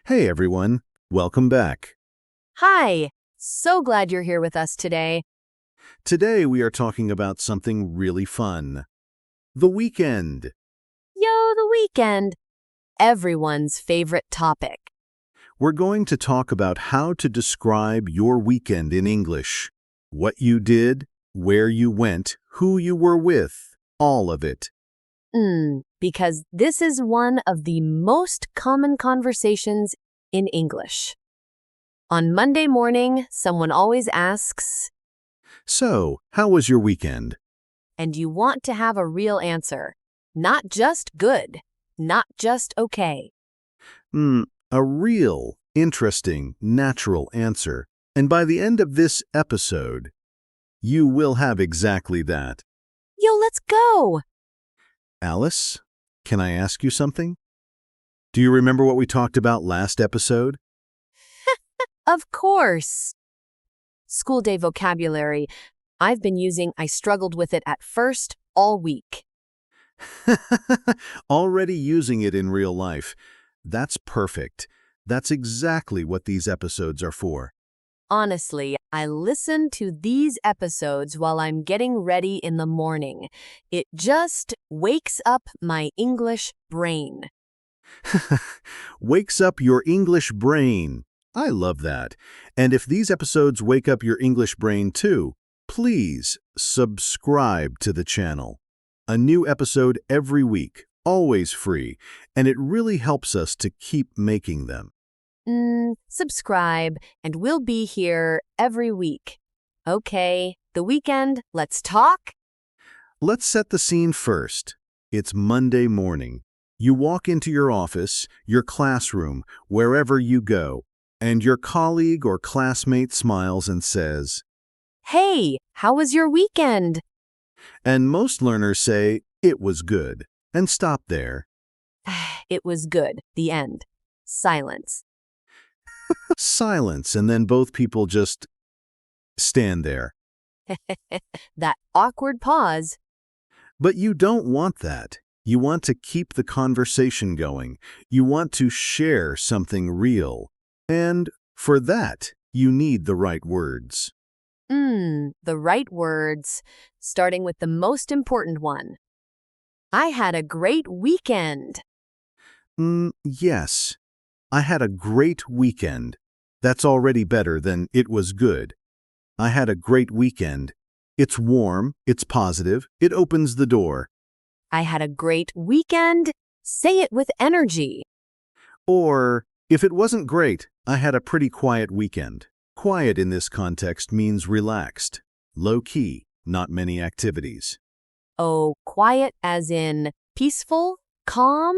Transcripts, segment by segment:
Hey everyone, welcome back. Hi, so glad you're here with us today. Today we are talking about something really fun. The weekend. Yo, the weekend. Everyone's favorite topic. We're going to talk about how to describe your weekend in English. What you did, where you went, who you were with, all of it. Because this is one of the most common conversations in English. On Monday morning, someone always asks, So, how was your weekend? and you want to have a real answer. Not just good, not just okay. A real, interesting, natural answer. And by the end of this episode, you will have exactly that. Yo, let's go! Alice, can I ask you something? Do you remember what we talked about last episode? Of course. School day vocabulary. I've been using I struggled with it at first all week. Already using it in real life. That's perfect. That's exactly what these episodes are for. Honestly, I listen to these episodes while I'm getting ready in the morning. It just wakes up my English brain. Wakes up your English brain. I love that. And if these episodes wake up your English brain too, please subscribe to the channel. A new episode every week, always free, and it really helps us to keep making them. Subscribe, and we'll be here every week. Okay, the weekend, let's talk? Let's set the scene first. It's Monday morning. You walk into your office, your classroom, wherever you go, and your colleague or classmate smiles and says, Hey, how was your weekend? and most learners say, it was good, and stop there. It was good. The end. Silence. Silence, and then both people just stand there. That awkward pause. But you don't want that. You want to keep the conversation going. You want to share something real. And for that, you need the right words. The right words, starting with the most important one. I had a great weekend. Yes. I had a great weekend. That's already better than it was good. I had a great weekend. It's warm, it's positive, it opens the door. I had a great weekend. Say it with energy. Or, if it wasn't great, I had a pretty quiet weekend. Quiet in this context means relaxed, low-key, not many activities. Oh, quiet as in peaceful, calm?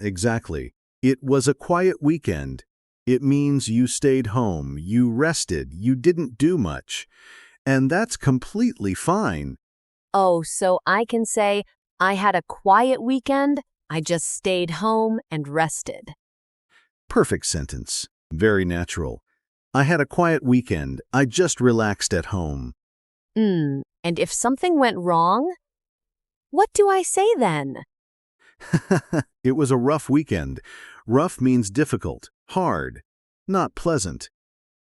Exactly. It was a quiet weekend. It means you stayed home, you rested, you didn't do much. And that's completely fine. Oh, so I can say, I had a quiet weekend. I just stayed home and rested. Perfect sentence. Very natural. I had a quiet weekend. I just relaxed at home. And if something went wrong, what do I say then? It was a rough weekend. Rough means difficult, hard, not pleasant.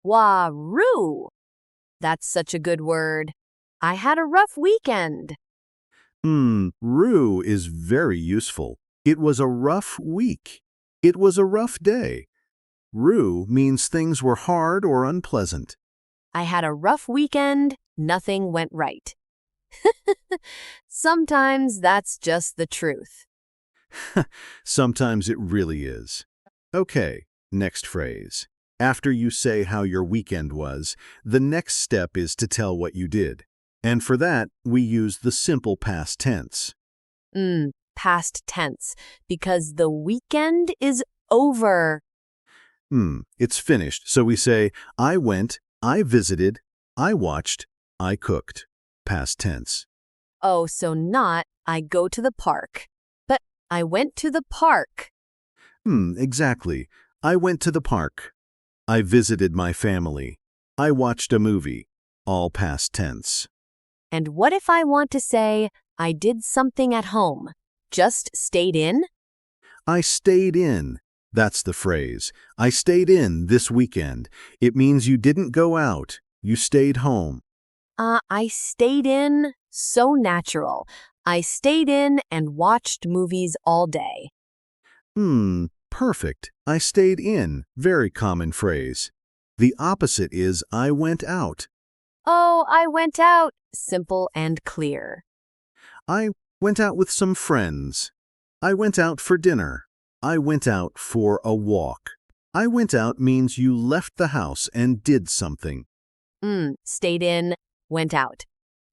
Wah-roo! That's such a good word. I had a rough weekend. Rue is very useful. It was a rough week. It was a rough day. Rue means things were hard or unpleasant. I had a rough weekend. Nothing went right. Sometimes that's just the truth. Sometimes it really is. Okay, next phrase. After you say how your weekend was, the next step is to tell what you did. And for that, we use the simple past tense. Past tense, because the weekend is over. It's finished, so we say, I went, I visited, I watched, I cooked. Past tense. Oh, so not, I go to the park, but I went to the park. Exactly. I went to the park. I visited my family. I watched a movie. All past tense. And what if I want to say, I did something at home? Just stayed in? I stayed in. That's the phrase. I stayed in this weekend. It means you didn't go out. You stayed home. I stayed in, so natural. I stayed in and watched movies all day. Perfect. I stayed in. Very common phrase. The opposite is I went out. Oh, I went out. Simple and clear. I went out with some friends. I went out for dinner. I went out for a walk. I went out means you left the house and did something. Stayed in, went out.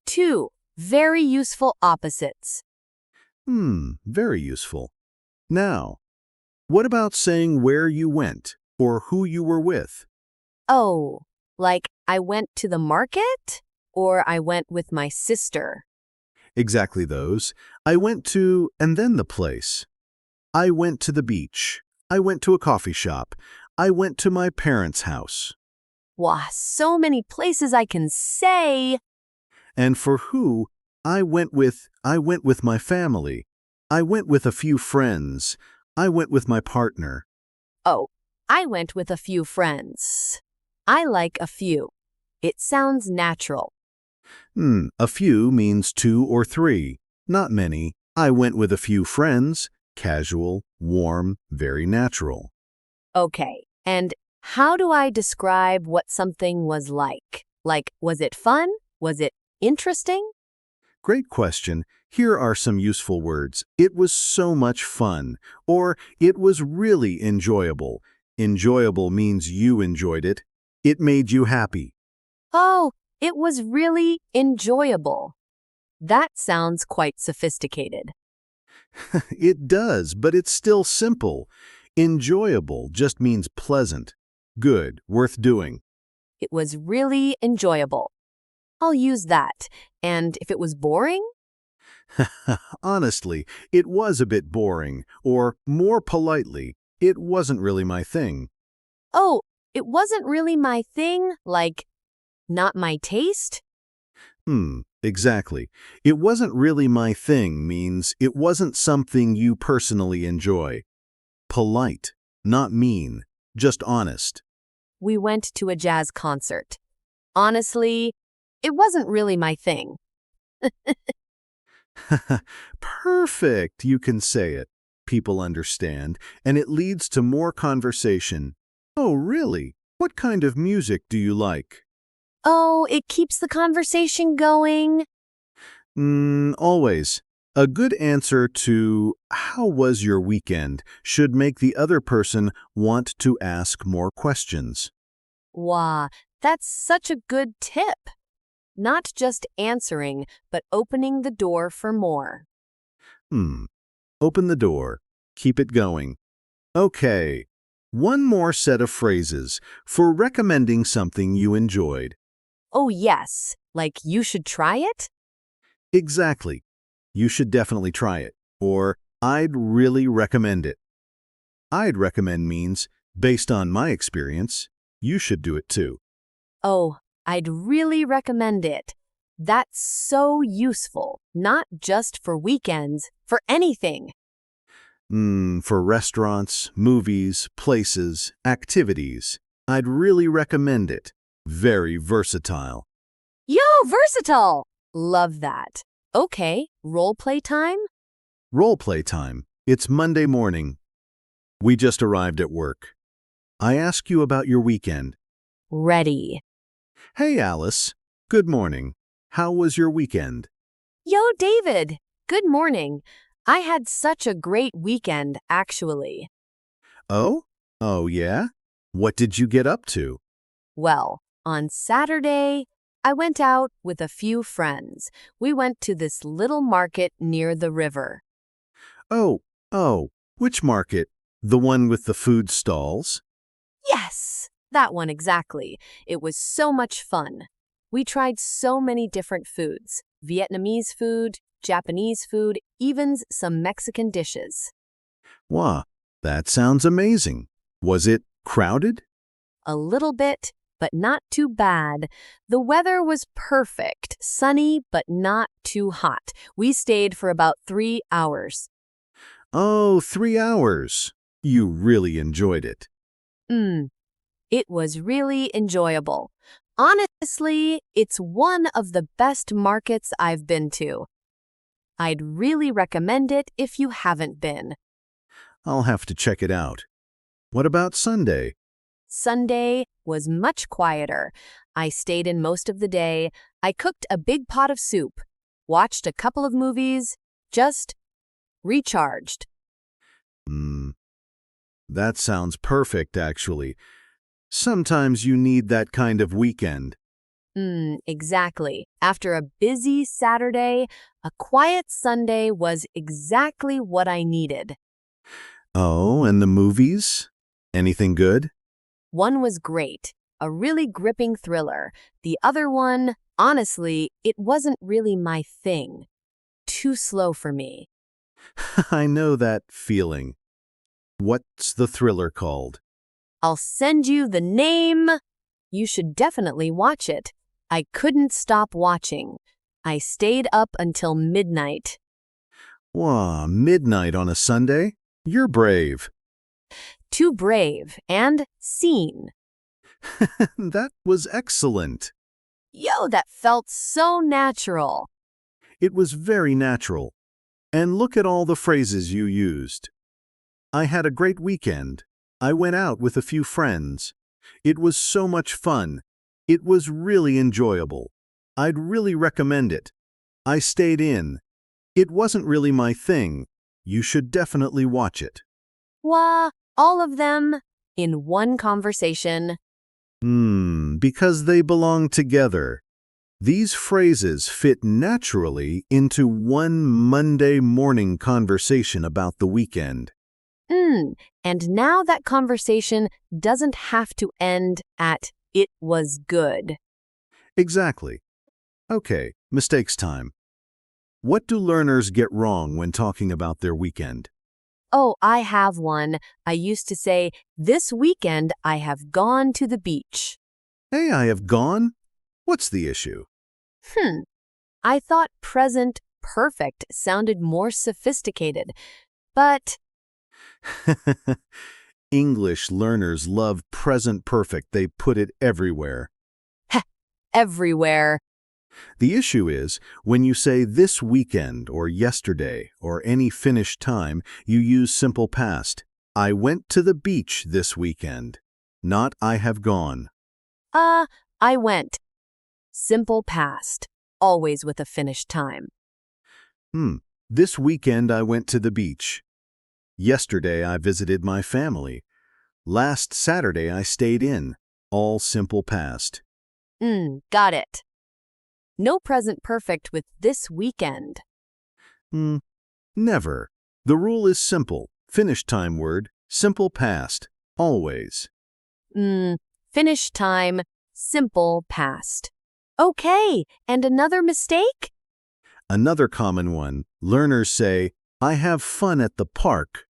Two very useful opposites. Very useful. Now, what about saying where you went or who you were with? Oh, like I went to the market or I went with my sister. Exactly those. I went to, and then the place. I went to the beach. I went to a coffee shop. I went to my parents' house. Wow, so many places I can say. And for who, I went with my family. I went with a few friends. I went with my partner. Oh, I went with a few friends. I like a few. It sounds natural. A few means 2 or 3, not many. I went with a few friends. Casual, warm, very natural. Okay, and how do I describe what something was like? Like, was it fun? Was it interesting? Great question. Here are some useful words. It was so much fun, or it was really enjoyable. Enjoyable means you enjoyed it. It made you happy. Oh, it was really enjoyable. That sounds quite sophisticated. It does, but it's still simple. Enjoyable just means pleasant, good, worth doing. It was really enjoyable. I'll use that. And if it was boring? Honestly, it was a bit boring, or more politely, it wasn't really my thing. Oh, it wasn't really my thing, like, not my taste? Exactly. It wasn't really my thing means it wasn't something you personally enjoy. Polite, not mean, just honest. We went to a jazz concert. Honestly, it wasn't really my thing. Perfect, you can say it. People understand, and it leads to more conversation. Oh, really? What kind of music do you like? Oh, it keeps the conversation going. Always. A good answer to "How was your weekend?" should make the other person want to ask more questions. Wow, that's such a good tip. Not just answering, but opening the door for more. Open the door. Keep it going. Okay. One more set of phrases for recommending something you enjoyed. Oh, yes, like you should try it? Exactly. You should definitely try it. Or, I'd really recommend it. I'd recommend means, based on my experience, you should do it too. Oh, I'd really recommend it. That's so useful, not just for weekends, for anything. For restaurants, movies, places, activities, I'd really recommend it. Very versatile. Yo, versatile! Love that. Okay, role play time? Role play time. It's Monday morning. We just arrived at work. I ask you about your weekend. Ready. Hey, Alice. Good morning. How was your weekend? Yo, David. Good morning. I had such a great weekend, actually. Oh? Oh, yeah? What did you get up to? Well, on Saturday, I went out with a few friends. We went to this little market near the river. Oh, which market? The one with the food stalls? Yes, that one exactly. It was so much fun. We tried so many different foods. Vietnamese food, Japanese food, even some Mexican dishes. Wow, that sounds amazing. Was it crowded? A little bit, but not too bad. The weather was perfect, sunny but not too hot. We stayed for about 3 hours. Oh, 3 hours. You really enjoyed it. Mm, it was really enjoyable. Honestly, it's one of the best markets I've been to. I'd really recommend it if you haven't been. I'll have to check it out. What about Sunday? Sunday was much quieter. I stayed in most of the day. I cooked a big pot of soup, watched a couple of movies, just recharged. Hmm, that sounds perfect, actually. Sometimes you need that kind of weekend. Exactly. After a busy Saturday, a quiet Sunday was exactly what I needed. Oh, and the movies? Anything good? One was great, a really gripping thriller. The other one, honestly, it wasn't really my thing. Too slow for me. I know that feeling. What's the thriller called? I'll send you the name. You should definitely watch it. I couldn't stop watching. I stayed up until midnight. Wow, midnight on a Sunday? You're brave. Too brave and seen. That was excellent. Yo, that felt so natural. It was very natural. And look at all the phrases you used. I had a great weekend. I went out with a few friends. It was so much fun. It was really enjoyable. I'd really recommend it. I stayed in. It wasn't really my thing. You should definitely watch it. Wah, all of them in one conversation. Because they belong together. These phrases fit naturally into one Monday morning conversation about the weekend. And now that conversation doesn't have to end at "it was good." Exactly. Okay, mistakes time. What do learners get wrong when talking about their weekend? Oh, I have one. I used to say, "This weekend I have gone to the beach." Hey, I have gone? What's the issue? Hmm. I thought present perfect sounded more sophisticated, but English learners love present perfect. They put it everywhere. everywhere. The issue is, when you say this weekend or yesterday or any finished time, you use simple past. I went to the beach this weekend, not I have gone. I went. Simple past, always with a finished time. This weekend I went to the beach. Yesterday I visited my family. Last Saturday I stayed in. All simple past. Got it. No present perfect with this weekend. Never. The rule is simple. Finished time word, simple past, always. Finish time, simple past. Okay, and another mistake? Another common one, learners say, I have fun at the park.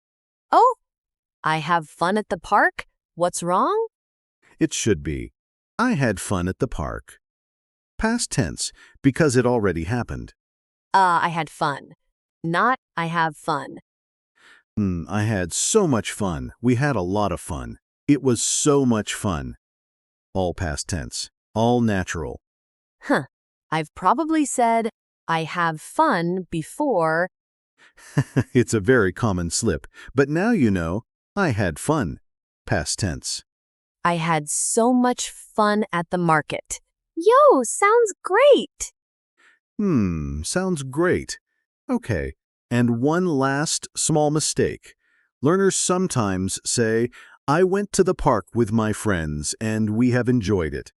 Oh, I have fun at the park? What's wrong? It should be, I had fun at the park. Past tense, because it already happened. I had fun. Not I have fun. I had so much fun. We had a lot of fun. It was so much fun. All past tense, all natural. I've probably said I have fun before. It's a very common slip, but now you know, I had fun. Past tense. I had so much fun at the market. Yo, sounds great. Sounds great. Okay, and one last small mistake. Learners sometimes say, I went to the park with my friends and we have enjoyed it.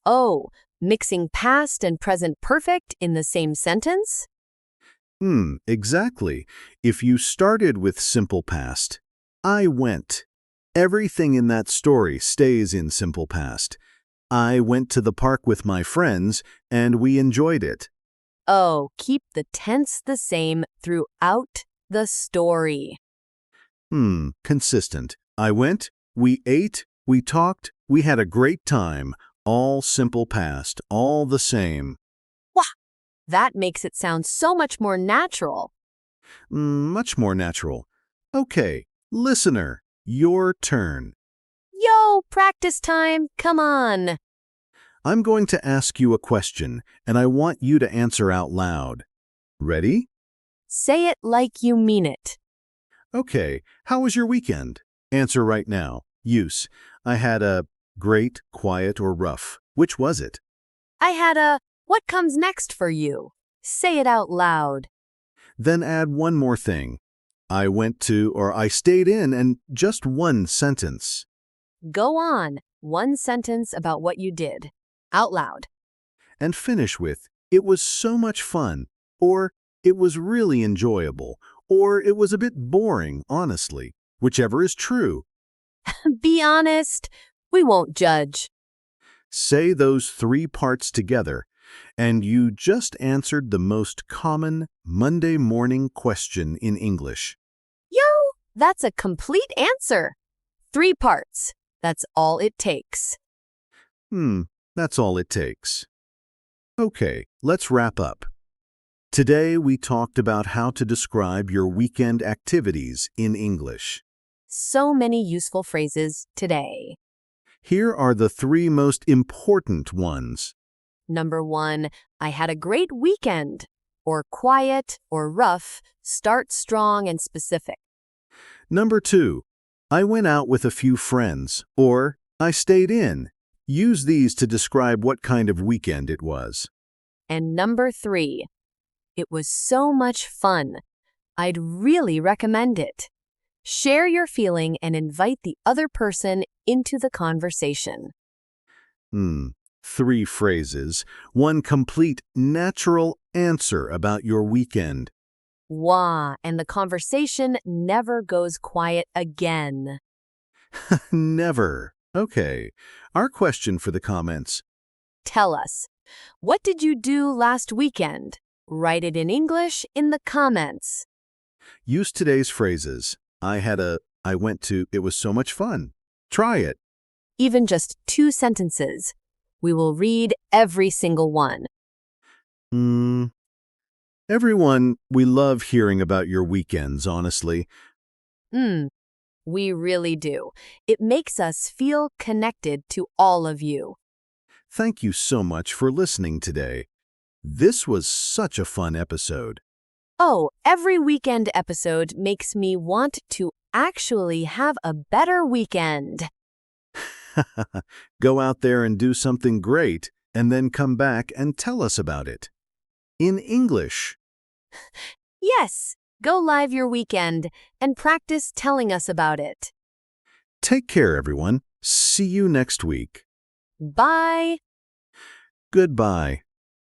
Oh, mixing past and present perfect in the same sentence? Exactly. If you started with simple past, I went. Everything in that story stays in simple past. I went to the park with my friends and we enjoyed it. Oh, keep the tense the same throughout the story. Consistent. I went, we ate, we talked, we had a great time. All simple past, all the same. Wah! That makes it sound so much more natural. Much more natural. Okay, listener, Your turn. Yo, practice time, come on. I'm going to ask you a question, and I want you to answer out loud. Ready? Say it like you mean it. Okay, how was your weekend? Answer right now. Use. I had a great, quiet, or rough. Which was it? I had a what comes next for you. Say it out loud. Then add one more thing. I went to or I stayed in and just one sentence. Go on, one sentence about what you did. Out loud. And finish with, it was so much fun, or it was really enjoyable, or it was a bit boring, honestly. Whichever is true. Be honest. We won't judge. Say those three parts together, and you just answered the most common Monday morning question in English. Yo, that's a complete answer. 3 parts. That's all it takes. That's all it takes. Okay, let's wrap up. Today we talked about how to describe your weekend activities in English. So many useful phrases today. Here are the 3 most important ones. Number 1, I had a great weekend. Or quiet or rough, start strong and specific. Number 2, I went out with a few friends, or I stayed in. Use these to describe what kind of weekend it was. And number 3, it was so much fun. I'd really recommend it. Share your feeling and invite the other person into the conversation. 3 phrases, 1 complete, natural answer about your weekend. Wah, and the conversation never goes quiet again. Never. Okay. Our question for the comments. Tell us, what did you do last weekend? Write it in English in the comments. Use today's phrases. I went to, it was so much fun. Try it. Even just 2 sentences. We will read every single one. Everyone, we love hearing about your weekends, honestly. We really do. It makes us feel connected to all of you. Thank you so much for listening today. This was such a fun episode. Oh, every weekend episode makes me want to actually have a better weekend. Go out there and do something great, and then come back and tell us about it. In English. Yes, go live your weekend and practice telling us about it. Take care, everyone. See you next week. Bye. Goodbye.